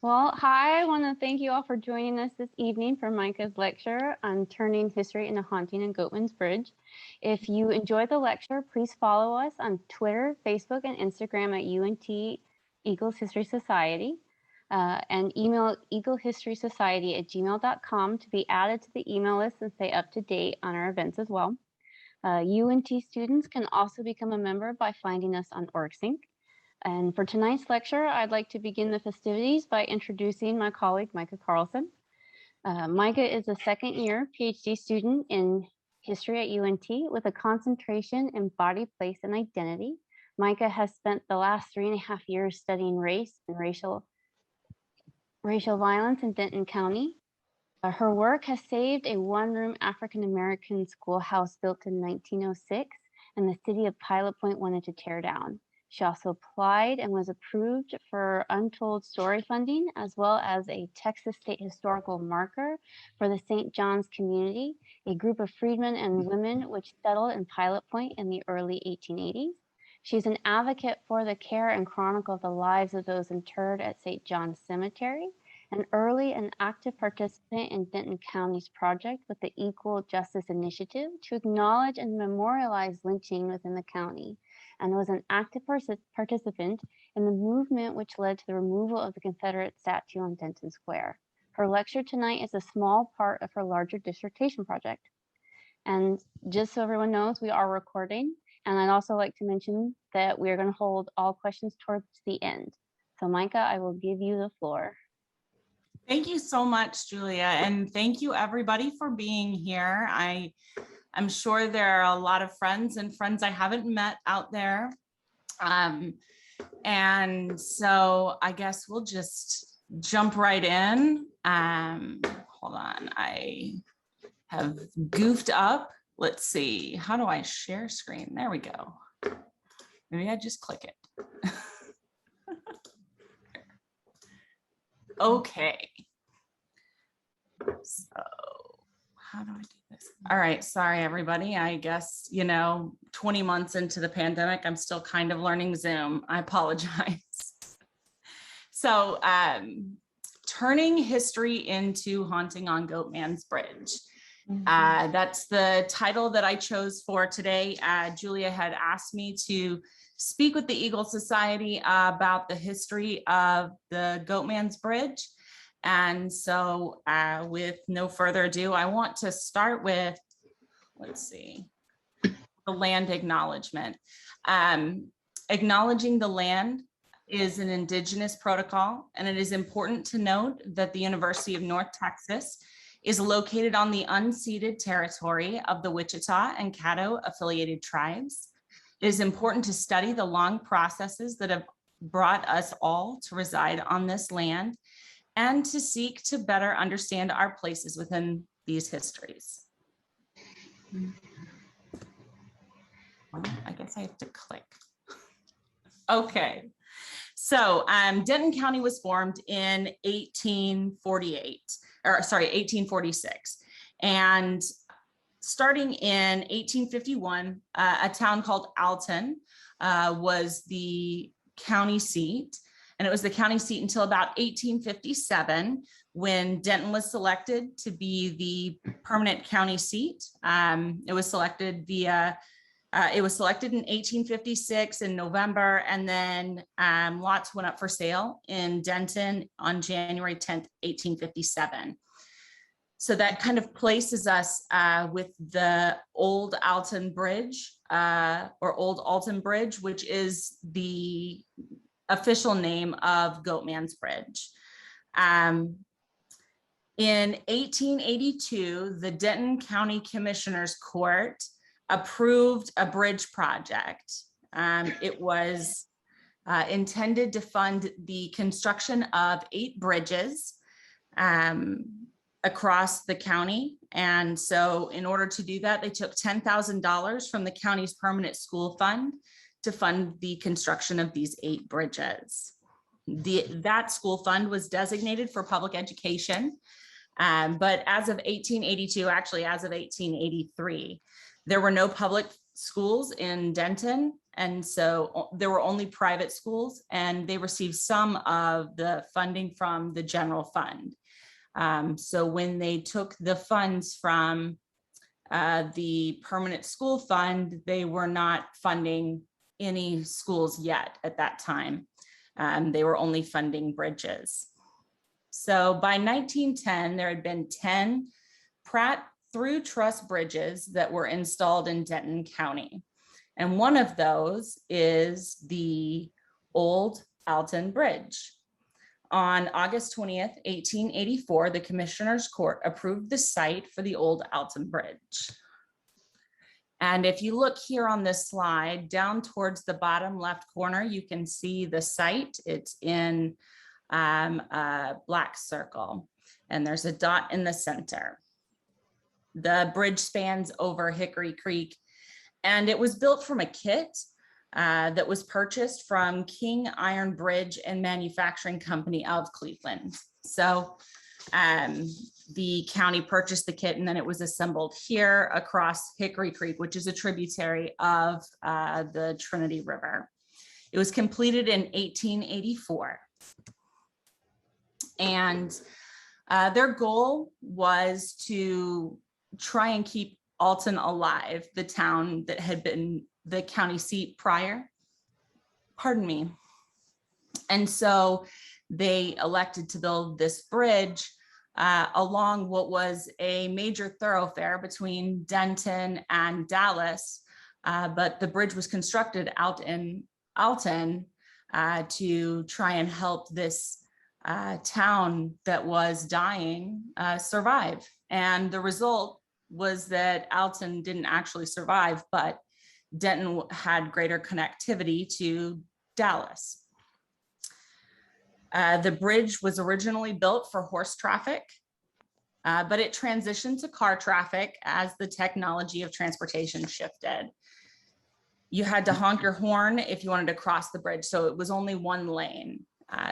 Well, hi, I want to thank you all for joining us this evening for Micah's lecture on turning history into haunting in Goatman's Bridge. If you enjoyed the lecture, please follow us on Twitter, Facebook, and Instagram at UNT Eagles History Society, and email eaglehistorysociety@gmail.com to be added to the email list and stay up to date on our events as well. UNT students can also become a member by finding us on OrgSync. And for tonight's lecture, I'd like to begin the festivities by introducing my colleague, Micah Carlson. Micah is a second-year PhD student in history at UNT with a concentration in body, place, and identity. Micah has spent the last 3.5 years studying race and racial violence in Denton County. Her work has saved a one-room African-American schoolhouse built in 1906 and the city of Pilot Point wanted to tear down. She also applied and was approved for Untold Story funding, as well as a Texas State Historical Marker for the St. John's community, a group of freedmen and women which settled in Pilot Point in the early 1880s. She's an advocate for the care and chronicle of the lives of those interred at St. John's Cemetery, an early and active participant in Denton County's project with the Equal Justice Initiative to acknowledge and memorialize lynching within the county, and was an active participant in the movement which led to the removal of the Confederate statue on Denton Square. Her lecture tonight is a small part of her larger dissertation project. And just so everyone knows, we are recording. And I'd also like to mention that we are going to hold all questions towards the end. So Micah, I will give you the floor. Thank you so much, Julia. And thank you everybody for being here. I'm sure there are a lot of friends and friends I haven't met out there. And so I guess we'll just jump right in. Hold on, I have goofed up. Let's see, how do I share screen? There we go. Maybe I just click it. Okay. So how do I do this? All right, sorry everybody. I guess, 20 months into the pandemic, I'm still kind of learning Zoom. I apologize. So turning history into haunting on Goatman's Bridge. That's the title that I chose for today. Julia had asked me to speak with the Eagle Society about the history of the Goatman's Bridge. And so with no further ado, I want to start with, let's see, the land acknowledgement. Acknowledging the land is an indigenous protocol, and it is important to note that the University of North Texas is located on the unceded territory of the Wichita and Caddo affiliated tribes. It is important to study the long processes that have brought us all to reside on this land and to seek to better understand our places within these histories. Well, I guess I have to click. Okay, so Denton County was formed in 1846. And starting in 1851, a town called Alton was the county seat. And it was the county seat until about 1857, when Denton was selected to be the permanent county seat. It was selected in 1856 in November, and then lots went up for sale in Denton on January 10th, 1857. So that kind of places us with the Old Alton Bridge, or Old Alton Bridge, which is the official name of Goatman's Bridge. In 1882, the Denton County Commissioner's Court approved a bridge project. It was intended to fund the construction of 8 bridges across the county. And so in order to do that, they took $10,000 from the county's permanent school fund to fund the construction of these 8 bridges. That school fund was designated for public education, but as of 1882, actually as of 1883, there were no public schools in Denton. And so there were only private schools, and they received some of the funding from the general fund. So when they took the funds from the permanent school fund, they were not funding any schools yet at that time. They were only funding bridges. So by 1910, there had been 10 Pratt through truss bridges that were installed in Denton County. And one of those is the Old Alton Bridge. On August 20th, 1884, the Commissioner's Court approved the site for the Old Alton Bridge. And if you look here on this slide, down towards the bottom left corner, you can see the site. It's in a black circle, and there's a dot in the center. The bridge spans over Hickory Creek, and it was built from a kit that was purchased from King Iron Bridge and Manufacturing Company out of Cleveland. So the county purchased the kit, and then it was assembled here across Hickory Creek, which is a tributary of the Trinity River. It was completed in 1884. And their goal was to try and keep Alton alive, the town that had been the county seat prior. Pardon me. And so they elected to build this bridge along what was a major thoroughfare between Denton and Dallas, but the bridge was constructed out in Alton to try and help this town that was dying survive. And the result was that Alton didn't actually survive, but Denton had greater connectivity to Dallas. The bridge was originally built for horse traffic, but it transitioned to car traffic as the technology of transportation shifted. You had to honk your horn if you wanted to cross the bridge, so it was only one lane.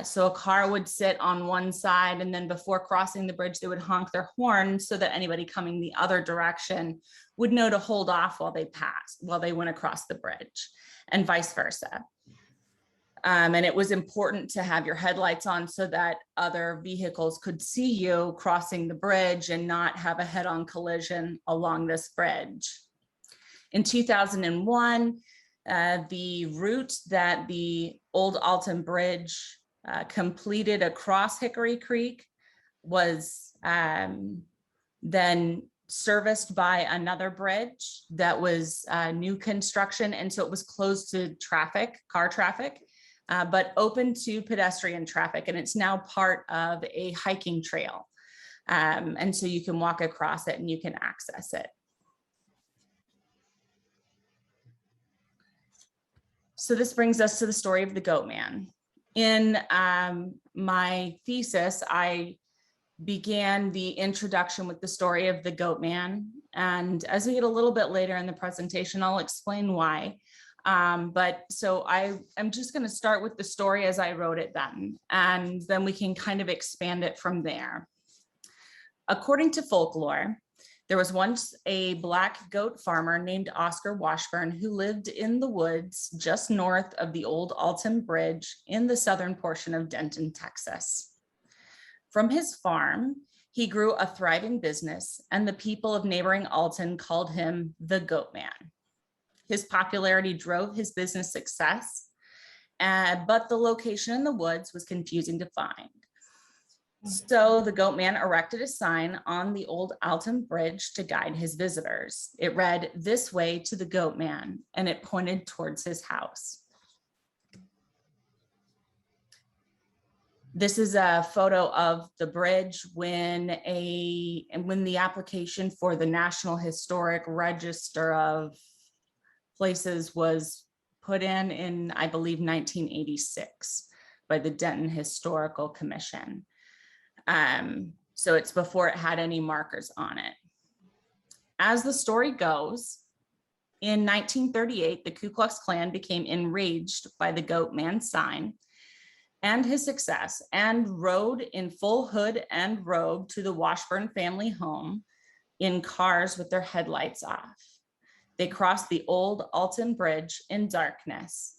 So a car would sit on one side, and then before crossing the bridge, they would honk their horn so that anybody coming the other direction would know to hold off while they passed, while they went across the bridge, and vice versa. And it was important to have your headlights on so that other vehicles could see you crossing the bridge and not have a head-on collision along this bridge. In 2001, the route that the Old Alton Bridge completed across Hickory Creek was then serviced by another bridge that was new construction. And so it was closed to traffic, car traffic, but open to pedestrian traffic. And it's now part of a hiking trail. And so you can walk across it and you can access it. So this brings us to the story of the Goatman. In my thesis, I began the introduction with the story of the Goatman. And as we get a little bit later in the presentation, I'll explain why. But so I'm just going to start with the story as I wrote it then, and then we can kind of expand it from there. According to folklore, there was once a black goat farmer named Oscar Washburn who lived in the woods just north of the Old Alton Bridge in the southern portion of Denton, Texas. From his farm, he grew a thriving business, and the people of neighboring Alton called him the Goatman. His popularity drove his business success, but the location in the woods was confusing to find. So the Goatman erected a sign on the Old Alton Bridge to guide his visitors. It read, "This way to the Goatman," and it pointed towards his house. This is a photo of the bridge when the application for the National Historic Register of Places was put in, I believe, 1986 by the Denton Historical Commission. So it's before it had any markers on it. As the story goes, in 1938, the Ku Klux Klan became enraged by the Goatman sign and his success, and rode in full hood and robe to the Washburn family home in cars with their headlights off. They crossed the Old Alton Bridge in darkness.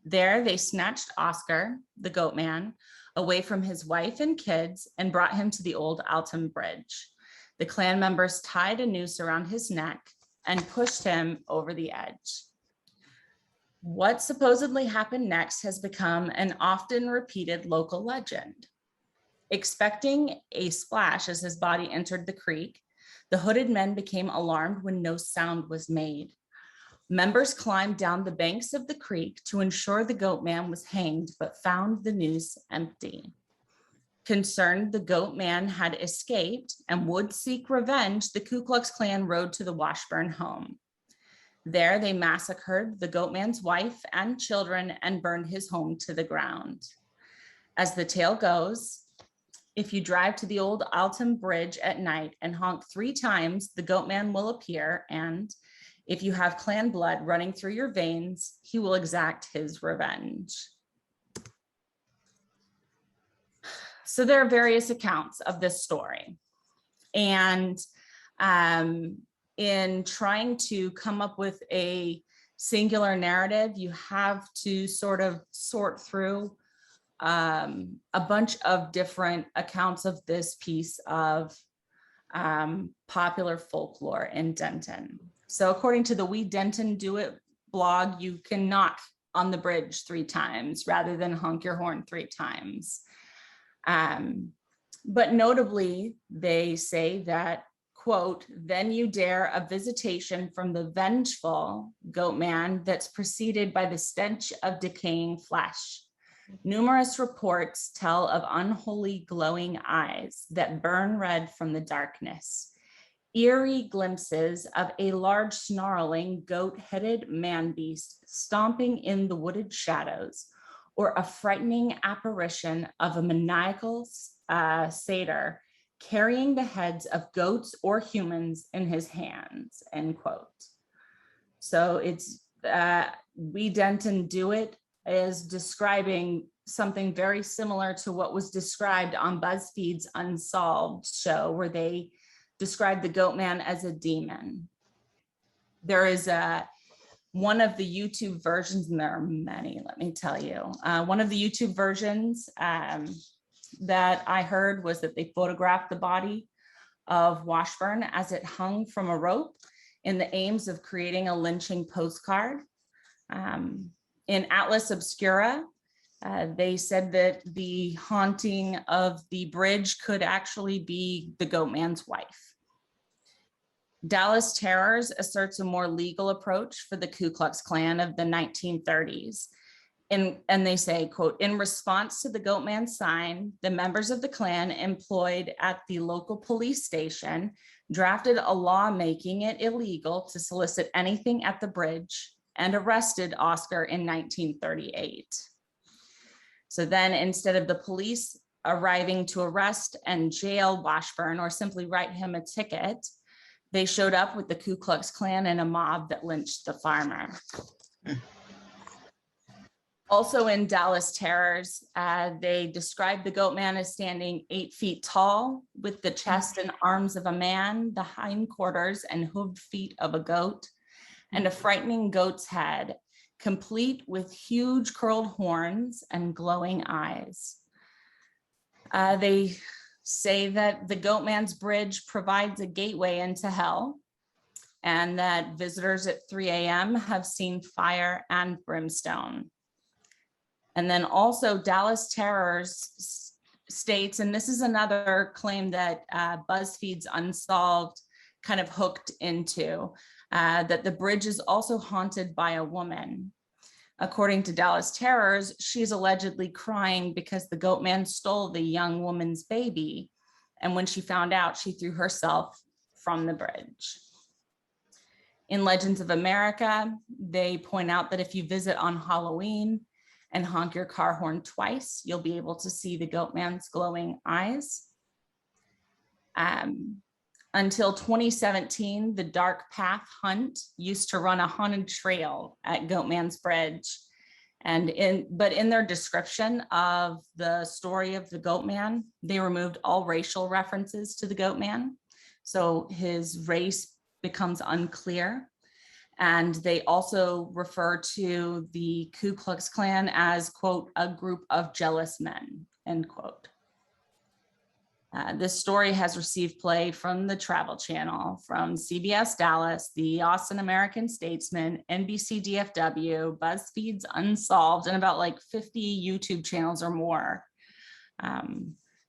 There, they snatched Oscar, the Goatman, away from his wife and kids and brought him to the Old Alton Bridge. The Klan members tied a noose around his neck and pushed him over the edge. What supposedly happened next has become an often repeated local legend. Expecting a splash as his body entered the creek, the hooded men became alarmed when no sound was made. Members climbed down the banks of the creek to ensure the Goatman was hanged, but found the noose empty. Concerned the Goatman had escaped and would seek revenge, the Ku Klux Klan rode to the Washburn home. There, they massacred the Goatman's wife and children and burned his home to the ground. As the tale goes, if you drive to the Old Alton Bridge at night and honk 3 times, the Goatman will appear, and if you have Klan blood running through your veins, he will exact his revenge. So there are various accounts of this story. And in trying to come up with a singular narrative, you have to sort of sort through a bunch of different accounts of this piece of popular folklore in Denton. So according to the We Denton Do It blog, you can knock on the bridge 3 times rather than honk your horn 3 times. But notably, they say that, quote, then you dare a visitation from the vengeful Goatman that's preceded by the stench of decaying flesh. Numerous reports tell of unholy glowing eyes that burn red from the darkness. Eerie glimpses of a large snarling goat-headed man-beast stomping in the wooded shadows, or a frightening apparition of a maniacal satyr carrying the heads of goats or humans in his hands, end quote. So it's, We Denton Do It is describing something very similar to what was described on BuzzFeed's Unsolved show, where they described the Goatman as a demon. There is one of the YouTube versions, and there are many, let me tell you. One of the YouTube versions that I heard was that they photographed the body of Washburn as it hung from a rope in the aims of creating a lynching postcard. In Atlas Obscura, they said that the haunting of the bridge could actually be the Goatman's wife. Dallas Terrors asserts a more legal approach for the Ku Klux Klan of the 1930s. And they say, quote, in response to the Goatman sign, the members of the Klan employed at the local police station drafted a law making it illegal to solicit anything at the bridge and arrested Oscar in 1938. So then instead of the police arriving to arrest and jail Washburn or simply write him a ticket, they showed up with the Ku Klux Klan and a mob that lynched the farmer. Also in Dallas Terrors, they described the Goatman as standing 8 feet tall with the chest and arms of a man, the hindquarters and hooved feet of a goat, and a frightening goat's head, complete with huge curled horns and glowing eyes. They say that the Goatman's Bridge provides a gateway into hell, and that visitors at 3 a.m. have seen fire and brimstone. And then also Dallas Terrors states, and this is another claim that BuzzFeed's Unsolved kind of hooked into, that the bridge is also haunted by a woman. According to Dallas Terrors, she's allegedly crying because the Goatman stole the young woman's baby. And when she found out, she threw herself from the bridge. In Legends of America, they point out that if you visit on Halloween and honk your car horn twice, you'll be able to see the Goatman's glowing eyes. Until 2017, the Dark Path Hunt used to run a haunted trail at Goatman's Bridge. But in their description of the story of the Goatman, they removed all racial references to the Goatman. So his race becomes unclear. And they also refer to the Ku Klux Klan as, quote, a group of jealous men, end quote. This story has received play from the Travel Channel, from CBS Dallas, the Austin American-Statesman, NBC DFW, BuzzFeed's Unsolved, and about like 50 YouTube channels or more.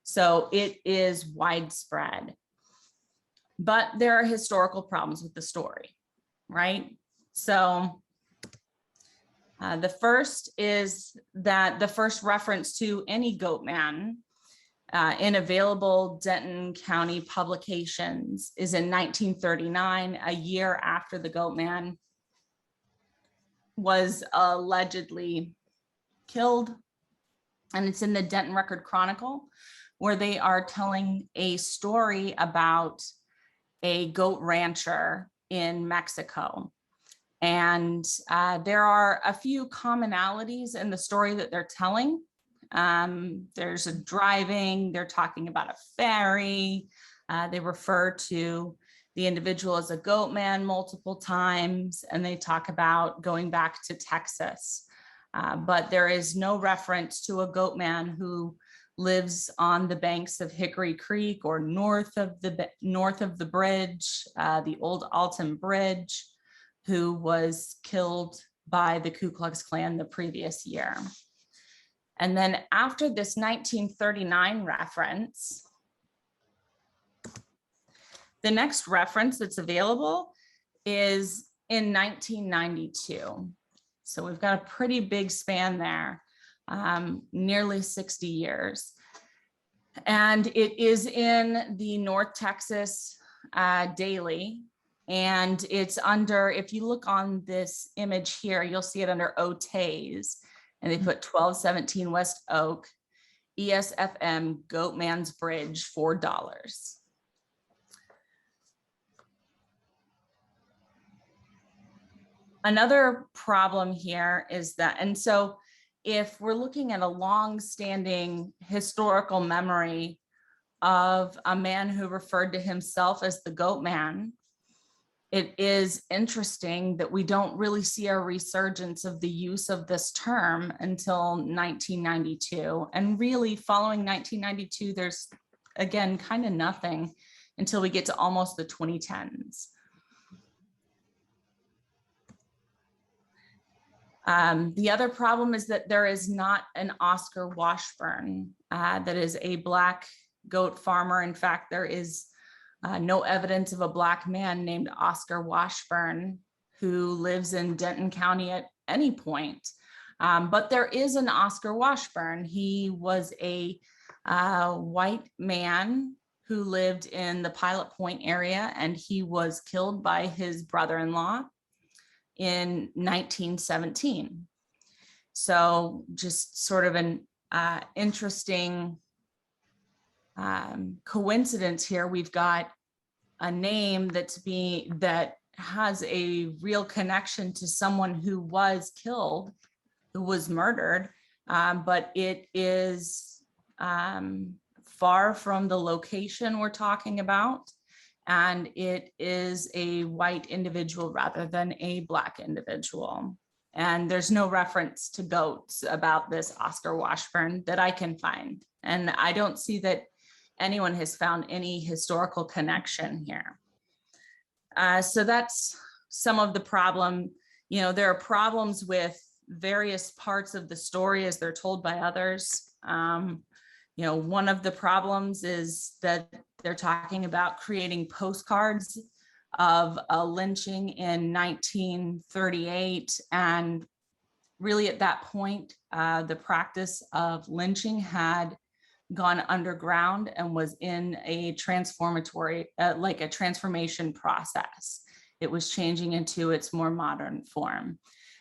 So it is widespread. But there are historical problems with the story, right? So the first is that the first reference to any Goatman in available Denton County publications is in 1939, a year after the Goatman was allegedly killed. And it's in the Denton Record Chronicle, where they are telling a story about a goat rancher in Mexico. And there are a few commonalities in the story that they're telling. There's a driving, they're talking about a ferry. They refer to the individual as a goat man multiple times, and they talk about going back to Texas. But there is no reference to a goat man who lives on the banks of Hickory Creek or north of the bridge, the Old Alton Bridge, who was killed by the Ku Klux Klan the previous year. And then after this 1939 reference, the next reference that's available is in 1992. So we've got a pretty big span there, nearly 60 years. And it is in the North Texas Daily. And it's under, if you look on this image here, you'll see it under OTAs. And they put 1217 West Oak, ESFM, Goatman's Bridge, $4. Another problem here is that, and so if we're looking at a long-standing historical memory of a man who referred to himself as the Goatman, it is interesting that we don't really see a resurgence of the use of this term until 1992. And really following 1992, there's, again, kind of nothing until we get to almost the 2010s. The other problem is that there is not an Oscar Washburn that is a Black goat farmer. In fact, there is no evidence of a Black man named Oscar Washburn who lives in Denton County at any point. But there is an Oscar Washburn. He was a white man who lived in the Pilot Point area, and he was killed by his brother-in-law in 1917. So just sort of an interesting coincidence here. We've got a name that has a real connection to someone who was killed, who was murdered, but it is far from the location we're talking about. And it is a white individual rather than a Black individual. And there's no reference to goats about this Oscar Washburn that I can find. And I don't see that anyone has found any historical connection here. So that's some of the problem. You know, there are problems with various parts of the story as they're told by others. You know, one of the problems is that they're talking about creating postcards of a lynching in 1938. And really at that point, the practice of lynching had gone underground and was in a transformatory, like a transformation process. It was changing into its more modern form.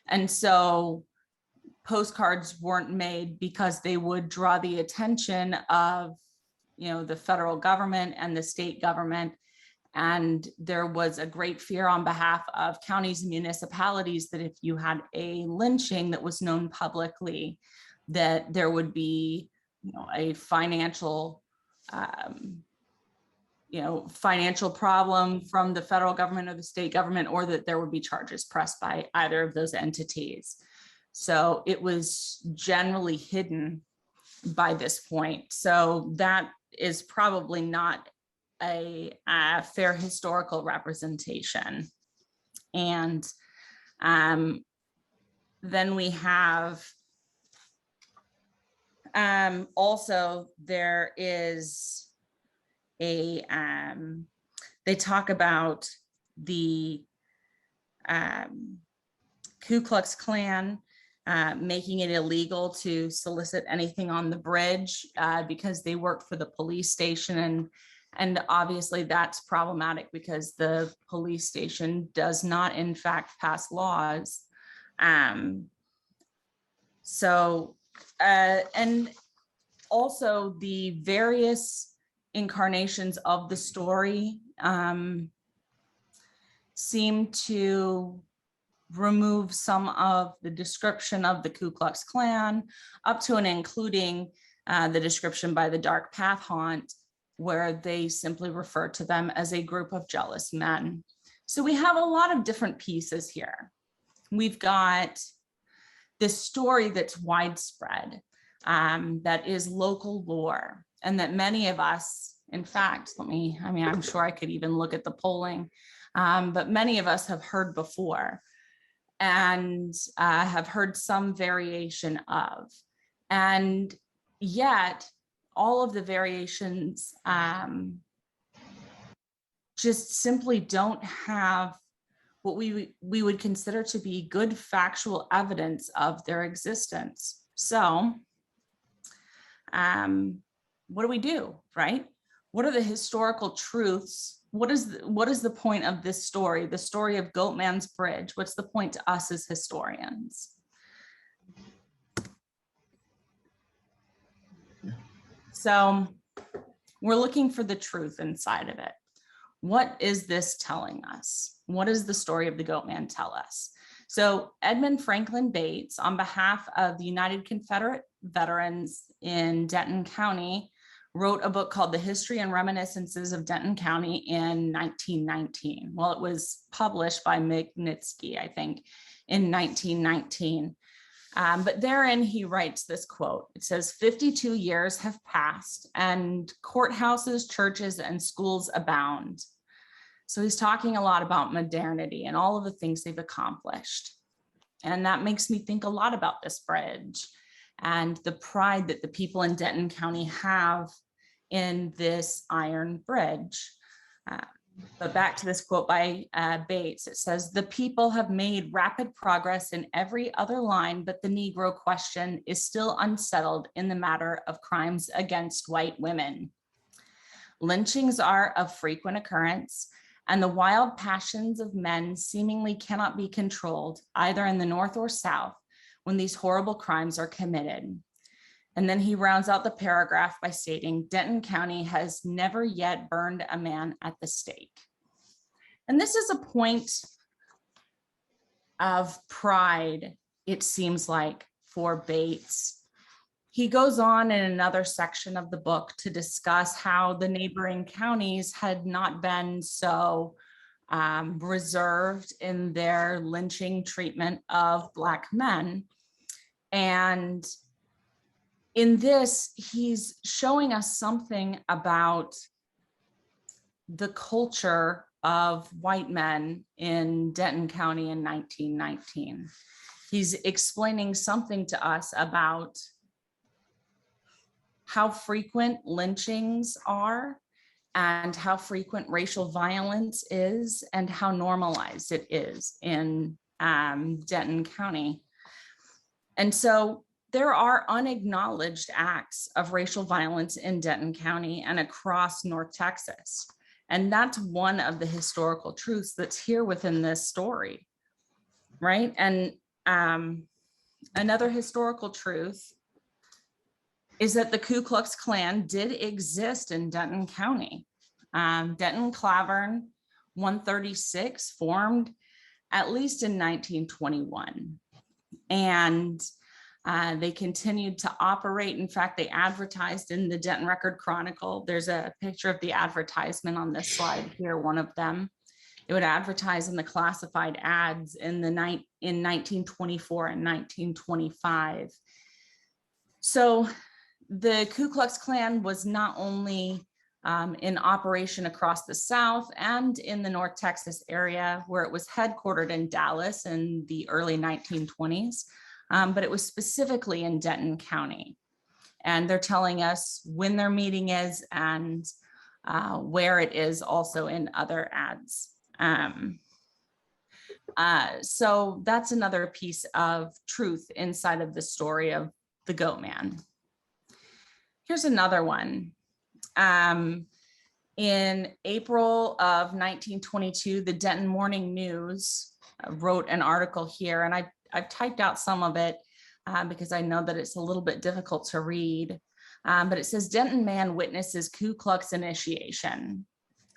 And so postcards weren't made because they would draw the attention of, you know, the federal government and the state government. And there was a great fear on behalf of counties and municipalities that if you had a lynching that was known publicly, that there would be, you know, a financial financial problem from the federal government or the state government, or that there would be charges pressed by either of those entities. So it was generally hidden by this point. So that is probably not a fair historical representation. And then we have also there is a they talk about the Ku Klux Klan making it illegal to solicit anything on the bridge because they work for the police station, and obviously that's problematic because the police station does not in fact pass laws. And also the various incarnations of the story seem to remove some of the description of the Ku Klux Klan, up to and including the description by the Dark Path Haunt, where they simply refer to them as a group of jealous men. So we have a lot of different pieces here. We've got this story that's widespread, that is local lore, and that many of us, in fact, I'm sure I could even look at the polling, but many of us have heard before and have heard some variation of. And yet all of the variations just simply don't have what we would consider to be good factual evidence of their existence. So what do we do, right? What are the historical truths? What is the point of this story, the story of Goatman's Bridge? What's the point to us as historians? So we're looking for the truth inside of it. What is this telling us? What does the story of the Goatman tell us? So Edmund Franklin Bates, on behalf of the United Confederate Veterans in Denton County, wrote a book called The History and Reminiscences of Denton County in 1919. Well, it was published by Magnitsky, I think, in 1919. But therein he writes this quote. It says, 52 years have passed and courthouses, churches, and schools abound. So he's talking a lot about modernity and all of the things they've accomplished. And that makes me think a lot about this bridge and the pride that the people in Denton County have in this iron bridge. But back to this quote by Bates, it says, the people have made rapid progress in every other line, but the Negro question is still unsettled in the matter of crimes against white women. Lynchings are of frequent occurrence, and the wild passions of men seemingly cannot be controlled either in the North or South when these horrible crimes are committed. And then he rounds out the paragraph by stating, Denton County has never yet burned a man at the stake. And this is a point of pride, it seems like, for Bates. He goes on in another section of the book to discuss how the neighboring counties had not been so reserved in their lynching treatment of Black men. And in this, he's showing us something about the culture of white men in Denton County in 1919. He's explaining something to us about how frequent lynchings are and how frequent racial violence is and how normalized it is in Denton County. And so there are unacknowledged acts of racial violence in Denton County and across North Texas. And that's one of the historical truths that's here within this story, right? And another historical truth is that the Ku Klux Klan did exist in Denton County. Denton Clavern 136 formed at least in 1921. And They continued to operate. In fact, they advertised in the Denton Record Chronicle. There's a picture of the advertisement on this slide here, one of them. It would advertise in the classified ads in 1924 and 1925. So the Ku Klux Klan was not only in operation across the South and in the North Texas area, where it was headquartered in Dallas in the early 1920s, but it was specifically in Denton County. And they're telling us when their meeting is and where it is also in other ads. So that's another piece of truth inside of the story of the Goatman. Here's another one. In April of 1922, the Denton Morning News wrote an article here, and I've typed out some of it because I know that it's a little bit difficult to read, but it says, Denton man witnesses Ku Klux initiation.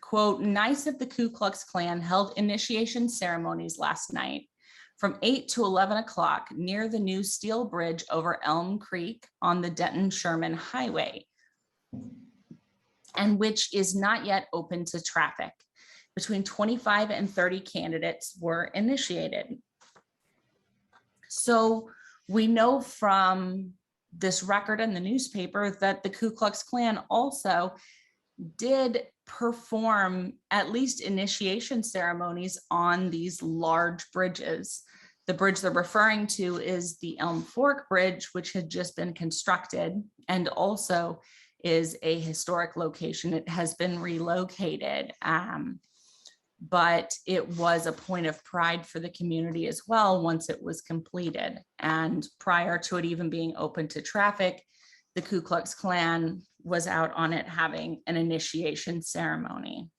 Quote, Knights of the Ku Klux Klan held initiation ceremonies last night from 8 to 11 o'clock near the new steel bridge over Elm Creek on the Denton-Sherman Highway, and which is not yet open to traffic. Between 25 and 30 candidates were initiated. So we know from this record in the newspaper that the Ku Klux Klan also did perform at least initiation ceremonies on these large bridges. The bridge they're referring to is the Elm Fork Bridge, which had just been constructed and also is a historic location. It has been relocated, but it was a point of pride for the community as well once it was completed. And prior to it even being open to traffic, the Ku Klux Klan was out on it having an initiation ceremony.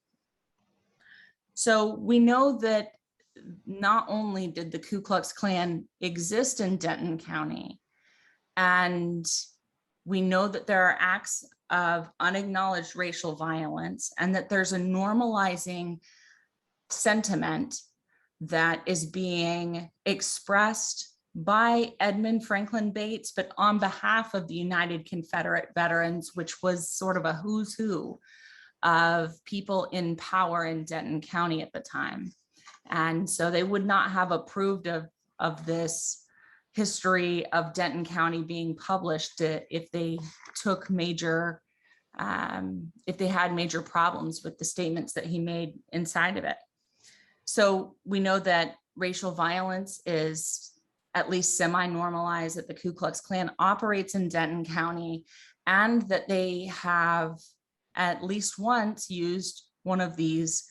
So we know that not only did the Ku Klux Klan exist in Denton County, and we know that there are acts of unacknowledged racial violence and that there's a normalizing sentiment that is being expressed by Edmund Franklin Bates, but on behalf of the United Confederate Veterans, which was sort of a who's who of people in power in Denton County at the time. And so they would not have approved of this history of Denton County being published if they took major, if they had major problems with the statements that he made inside of it. So we know that racial violence is at least semi-normalized, that the Ku Klux Klan operates in Denton County, and that they have at least once used one of these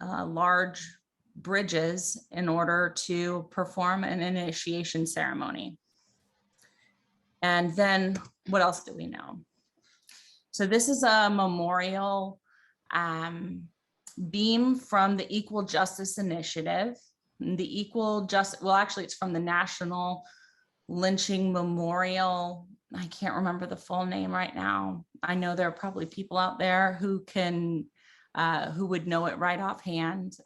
large bridges in order to perform an initiation ceremony. And then what else do we know? So this is a memorial beam from the Equal Justice Initiative. The Equal Justice, well, actually it's from the National Lynching Memorial. I can't remember the full name right now. I know there are probably people out there who can, who would know it right offhand,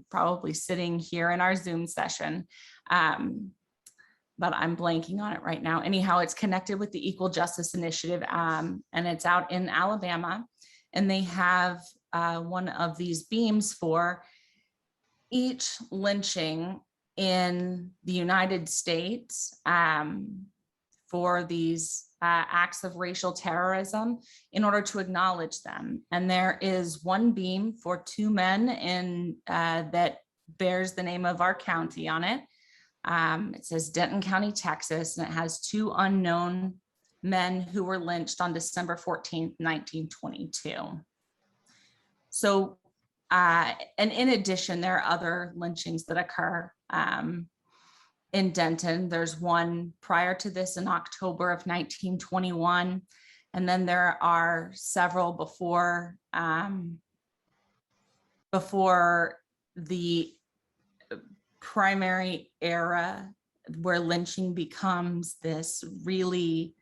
probably sitting here in our Zoom session. But I'm blanking on it right now. Anyhow, it's connected with the Equal Justice Initiative, and it's out in Alabama. And they have one of these beams for each lynching in the United States for these acts of racial terrorism in order to acknowledge them. And there is one beam for 2 men in that bears the name of our county on it. It says Denton County, Texas, and it has 2 unknown men who were lynched on December 14th, 1922. So, and in addition, there are other lynchings that occur in Denton. There's one prior to this in October of 1921. And then there are several before, before the primary era where lynching becomes this really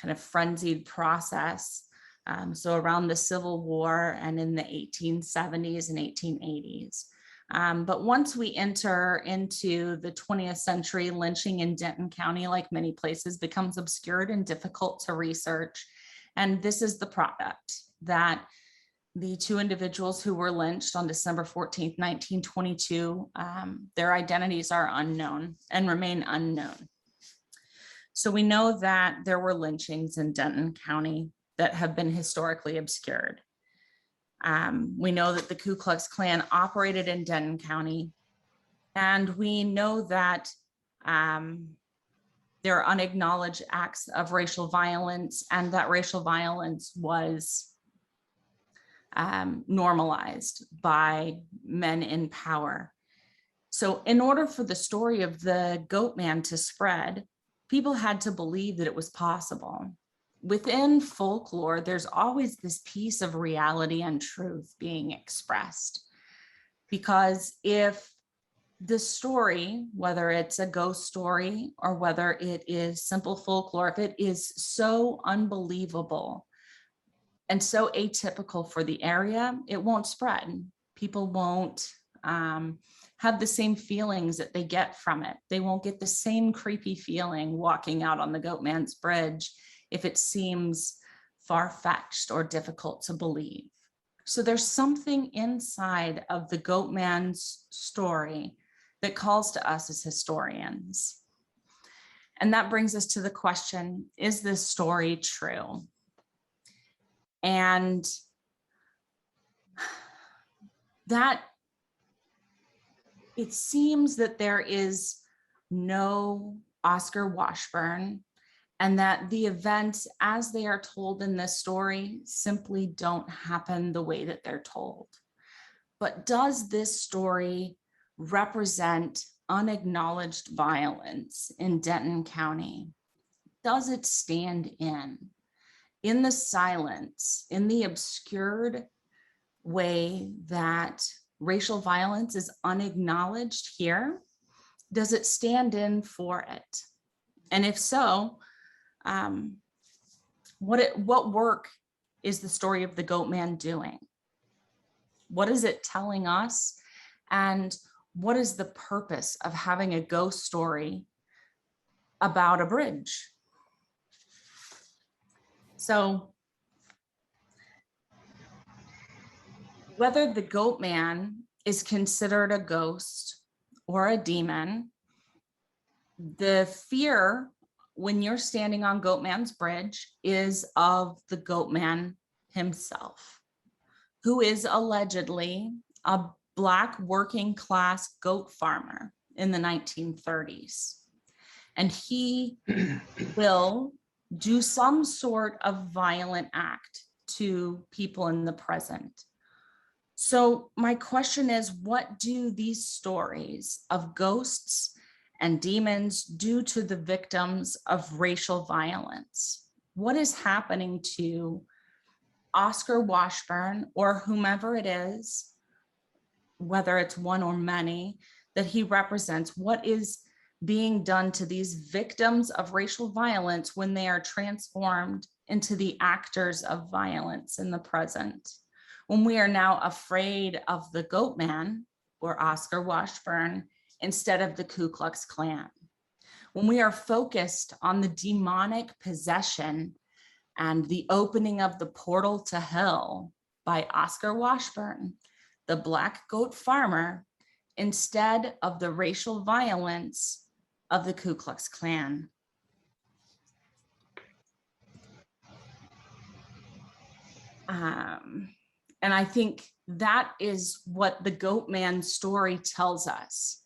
kind of frenzied process. So around the Civil War and in the 1870s and 1880s. But once we enter into the 20th century, lynching in Denton County, like many places, becomes obscured and difficult to research. And this is the product that the two individuals who were lynched on December 14th, 1922, their identities are unknown and remain unknown. So we know that there were lynchings in Denton County that have been historically obscured. We know that the Ku Klux Klan operated in Denton County, and we know that there are unacknowledged acts of racial violence, and that racial violence was normalized by men in power. So in order for the story of the Goatman to spread, people had to believe that it was possible. Within folklore, there's always this piece of reality and truth being expressed. Because if the story, whether it's a ghost story or whether it is simple folklore, if it is so unbelievable and so atypical for the area, it won't spread. People won't have the same feelings that they get from it. They won't get the same creepy feeling walking out on the Goatman's Bridge if it seems far-fetched or difficult to believe. So there's something inside of the Goatman's story that calls to us as historians. And that brings us to the question, is this story true? And that it seems that there is no Oscar Washburn, and that the events as they are told in this story simply don't happen the way that they're told. But does this story represent unacknowledged violence in Denton County? Does it stand in the silence, in the obscured way that racial violence is unacknowledged here? Does it stand in for it? And if so, what work is the story of the Goatman doing? What is it telling us? And what is the purpose of having a ghost story about a bridge? So whether the Goatman is considered a ghost or a demon, the fear when you're standing on Goatman's Bridge is of the Goatman himself, who is allegedly a Black working class goat farmer in the 1930s. And he will do some sort of violent act to people in the present. So my question is, what do these stories of ghosts and demons do to the victims of racial violence? What is happening to Oscar Washburn or whomever it is, whether it's one or many, that he represents? What is being done to these victims of racial violence when they are transformed into the actors of violence in the present? When we are now afraid of the Goatman or Oscar Washburn instead of the Ku Klux Klan, when we are focused on the demonic possession and the opening of the portal to hell by Oscar Washburn, the Black goat farmer, instead of the racial violence of the Ku Klux Klan. And I think that is what the Goatman story tells us.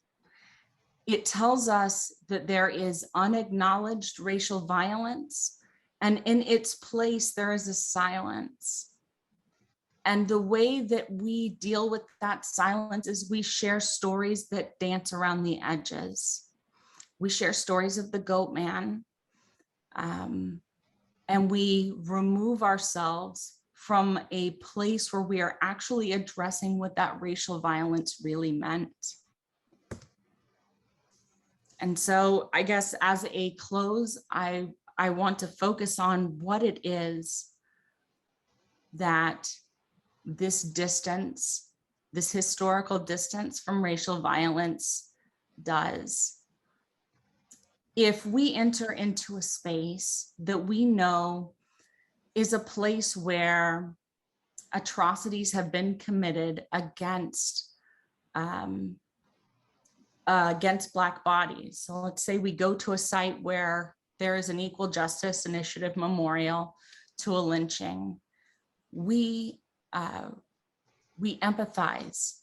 It tells us that there is unacknowledged racial violence, and in its place, there is a silence. And the way that we deal with that silence is we share stories that dance around the edges. We share stories of the Goatman, and we remove ourselves from a place where we are actually addressing what that racial violence really meant. And so I guess as a close, I want to focus on what it is that this distance this historical distance from racial violence does. If we enter into a space that we know is a place where atrocities have been committed against Black bodies. So let's say we go to a site where there is an Equal Justice Initiative memorial to a lynching. We empathize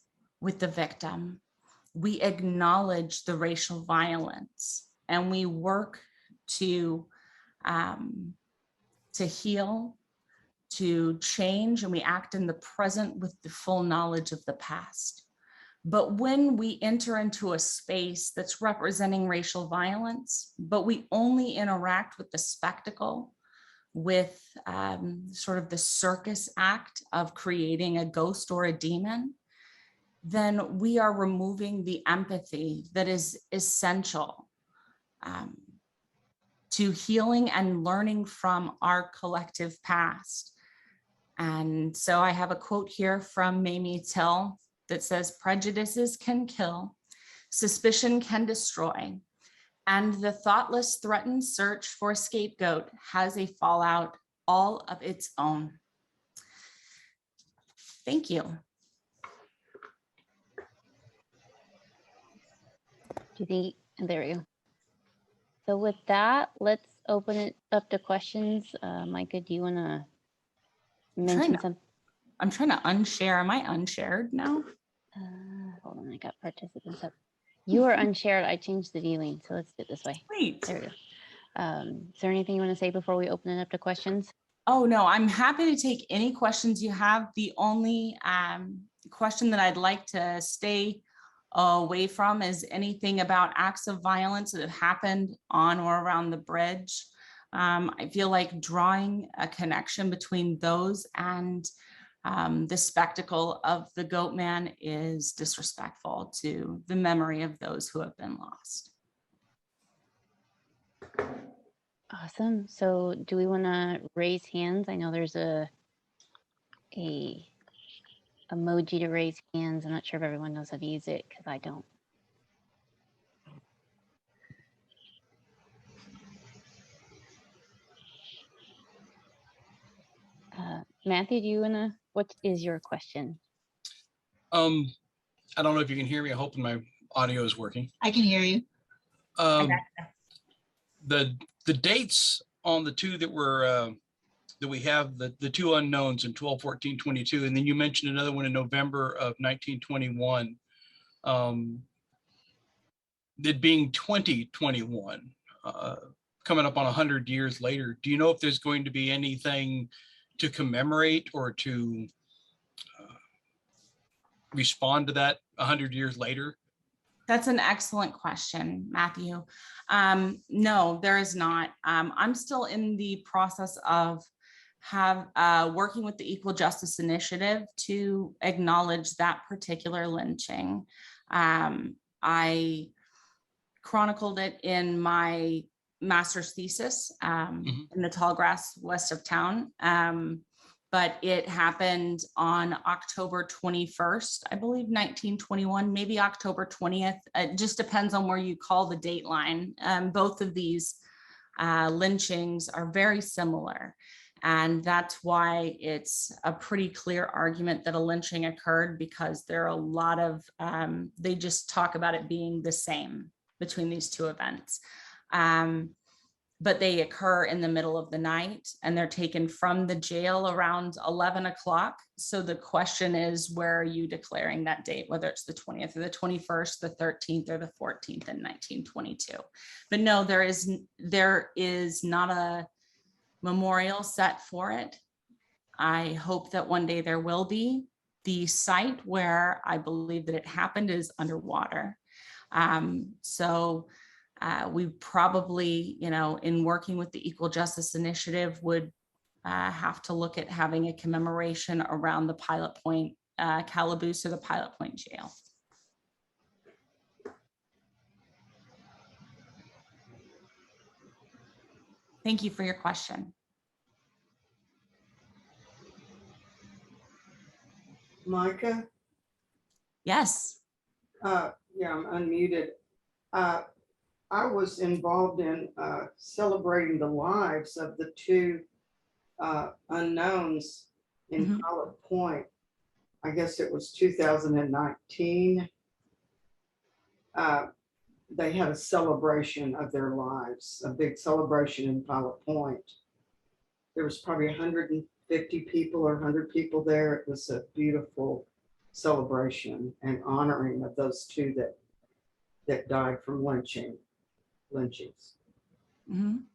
with the victim. We acknowledge the racial violence, and we work to heal, to change, and we act in the present with the full knowledge of the past. But when we enter into a space that's representing racial violence, but we only interact with the spectacle, with sort of the circus act of creating a ghost or a demon, then we are removing the empathy that is essential to healing and learning from our collective past. And so I have a quote here from Mamie Till that says, "Prejudices can kill, suspicion can destroy, and the thoughtless threatened search for a scapegoat has a fallout all of its own." Thank you. Do you think, there we go. So with that, let's open it up to questions. Micah, do you want to mention something? I'm trying to unshare. Am I unshared now? Hold on, I got participants up. You are unshared. I changed the viewing, so let's do it this way. Great. There we go. Is there anything you want to say before we open it up to questions? Oh, no, I'm happy to take any questions you have. The only question that I'd like to stay away from is anything about acts of violence that have happened on or around the bridge. I feel like drawing a connection between those and the spectacle of the Goatman is disrespectful to the memory of those who have been lost. Awesome. So do we want to raise hands? I know there's a emoji to raise hands. I'm not sure if everyone knows how to use it because I don't. Matthew, do you want to, what is your question? I don't know if you can hear me. I'm hoping my audio is working. I can hear you. The dates on the two that were that we have, the two unknowns in 12/14/22, and then you mentioned another one in November of 1921. It being 2021, coming up on 100 years later. Do you know if there's going to be anything to commemorate or to respond to that 100 years later? That's an excellent question, Matthew. No, there is not. I'm still in the process of working with the Equal Justice Initiative to acknowledge that particular lynching. I chronicled it in my master's thesis in the tall grass west of town. But it happened on October 21st, I believe, 1921, maybe October 20th. It just depends on where you call the date line. Both of these lynchings are very similar. And that's why it's a pretty clear argument that a lynching occurred, because there are a lot of, they just talk about it being the same between these two events. But they occur in the middle of the night and they're taken from the jail around 11 o'clock. So the question is, where are you declaring that date, whether it's the 20th or the 21st, the 13th or the 14th in 1922. But no, there is not a memorial set for it. I hope that one day there will be. The site where I believe that it happened is underwater. We probably, in working with the Equal Justice Initiative, would have to look at having a commemoration around the Pilot Point calaboose or the Pilot Point jail. Thank you for your question. Micah, Yes. Yeah, I'm unmuted. I was involved in celebrating the lives of the two unknowns in Mhm. Pilot Point. I guess it was 2019. They had a celebration of their lives, a big celebration in Pilot Point. There was probably 150 people or 100 people there. It was a beautiful celebration and honoring of those two that died from lynchings. Mhm.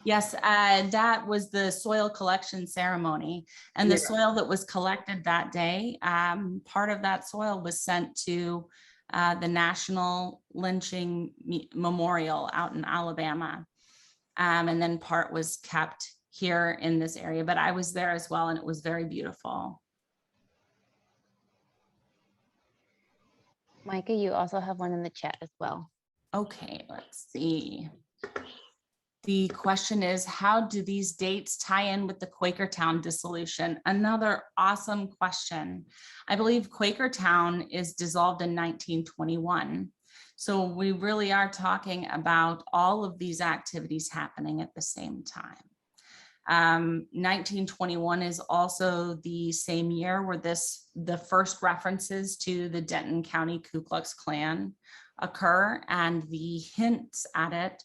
Yes, that was the soil collection ceremony, and the Yeah. soil that was collected that day, part of that soil was sent to the National Lynching Memorial out in Alabama, and then part was kept here in this area. But I was there as well, and it was very beautiful. Micah, you also have one in the chat as well. Okay, let's see. The question is, how do these dates tie in with the Quakertown dissolution? Another awesome question. I believe Quakertown is dissolved in 1921. So we really are talking about all of these activities happening at the same time. 1921 is also the same year where the first references to the Denton County Ku Klux Klan occur, and the hints at it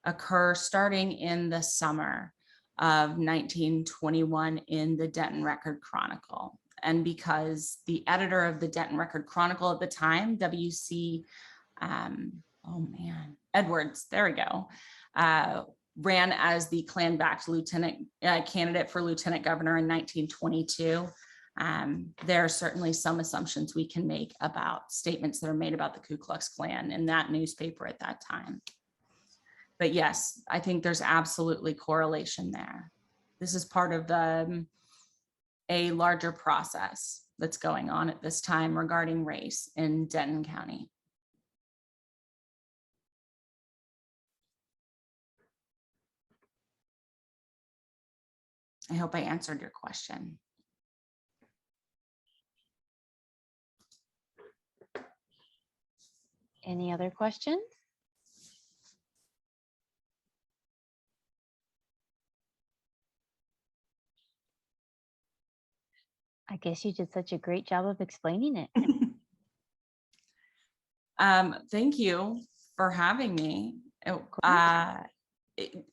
occur starting in the summer of 1921 in the Denton Record Chronicle. And because the editor of the Denton Record Chronicle at the time, W.C. Edwards, there we go, ran as the Klan-backed lieutenant candidate for lieutenant governor in 1922. There are certainly some assumptions we can make about statements that are made about the Ku Klux Klan in that newspaper at that time. But yes, I think there's absolutely correlation there. This is part of a larger process that's going on at this time regarding race in Denton County. I hope I answered your question. Any other questions? I guess you did such a great job of explaining it. Thank you for having me. course.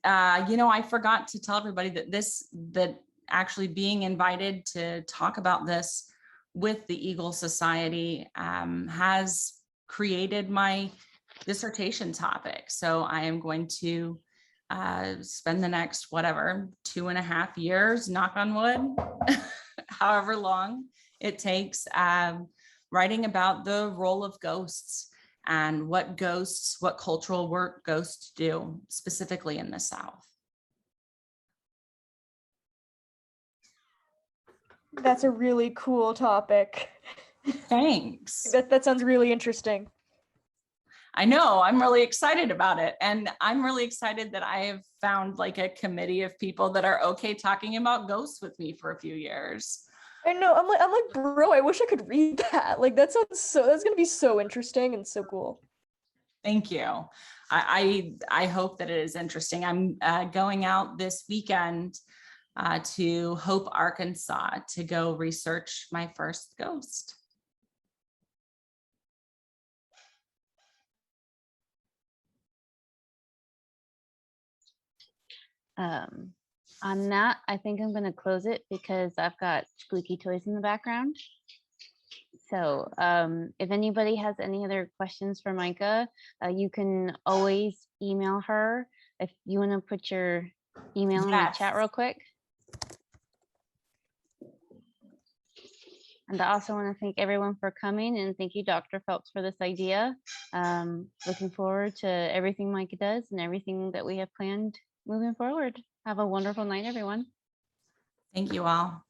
I forgot to tell everybody that actually being invited to talk about this with the Eagle Society has created my dissertation topic. So I am going to spend the next, 2.5 years, knock on wood, however long it takes, writing about the role of ghosts and what cultural work ghosts do, specifically in the South. That's a really cool topic. Thanks. That sounds really interesting. I know, I'm really excited about it. And I'm really excited that I have found like a committee of people that are okay talking about ghosts with me for a few years. I know, I'm like, bro, I wish I could read that. Like, that's gonna be so interesting and so cool. Thank you. I hope that it is interesting. I'm going out this weekend to Hope, Arkansas to go research my first ghost. On that, I think I'm going to close it because I've got squeaky toys in the background. So if anybody has any other questions for Micah, you can always email her. If you want to put your email in the chat real quick. And I also want to thank everyone for coming, and thank you, Dr. Phelps, for this idea. Looking forward to everything Micah does and everything that we have planned moving forward. Have a wonderful night, everyone. Thank you all.